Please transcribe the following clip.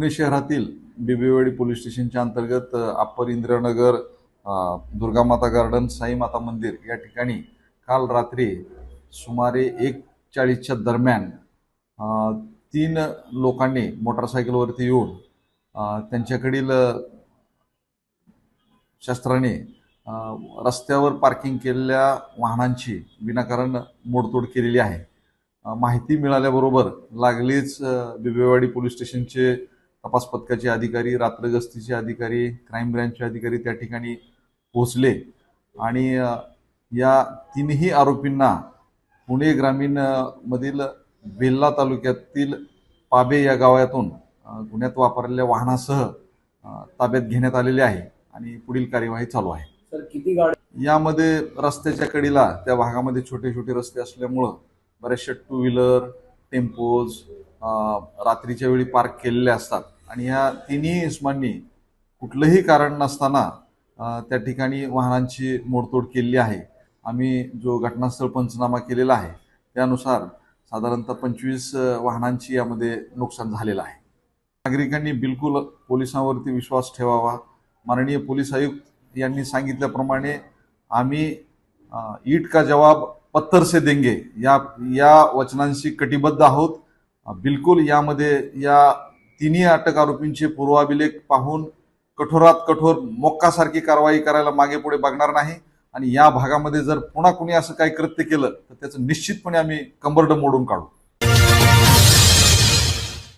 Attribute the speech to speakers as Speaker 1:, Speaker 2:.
Speaker 1: पुणे शहरातील बिबवेवाडी पोलीस स्टेशनच्या अंतर्गत अप्पर इंदिरानगर, दुर्गामाता गार्डन, साई माता मंदिर या ठिकाणी काल रात्री सुमारे 1:40च्या दरम्यान 3 लोकांनी मोटरसायकलवरती येऊन त्यांच्याकडील शस्त्राने रस्त्यावर पार्किंग केलेल्या वाहनांची विनाकारण मोडतोड केलेली आहे। माहिती मिळाल्याबरोबर लागलीच बिबवेवाडी पोलीस स्टेशनचे तपास पथकाचे अधिकारी, रात्र गस्तीचे अधिकारी, क्राईम ब्रँचचे अधिकारी त्या ठिकाणी पोहोचले आणि या 3ही आरोपींना पुणे ग्रामीण मधील बेल्ला तालुक्यातील पाबे या गावातून गुन्ह्यात वापरलेल्या वाहनासह ताब्यात घेण्यात आलेले आहे आणि पुढील कार्यवाही चालू आहे।
Speaker 2: सर, किती गाडी
Speaker 1: यामध्ये रस्त्याच्या कडेला त्या भागामध्ये छोटे छोटे रस्ते असल्यामुळं बरेचशा 2 व्हीलर, टेम्पोज रात्रीच्या वेळी पार्क केलेले असतात आणि ह्या 3ही इस्मांनी कुठलंही कारण नसताना त्या ठिकाणी वाहनांची मोडतोड केलेली आहे। आम्ही जो घटनास्थळ पंचनामा केलेला आहे त्यानुसार साधारणतः 25 वाहनांची यामध्ये नुकसान झालेलं आहे। नागरिकांनी बिलकुल पोलिसांवरती विश्वास ठेवावा। माननीय पोलीस आयुक्त यांनी सांगितल्याप्रमाणे आम्ही ईट का जवाब पत्थर से देंगे या वचनांशी कटिबद्ध आहोत। बिलकुल यामध्ये या 3ही अटक आरोपींचे पूर्वाभिलेख पाहून कठोरात कठोर मोक्कासारखी कारवाई करायला मागे पुढे बघणार नाही आणि या भागामध्ये जर पुन्हा कुणी असं काही कृत्य केलं तर त्याचं निश्चितपणे आम्ही कंबरडं मोडून काढू।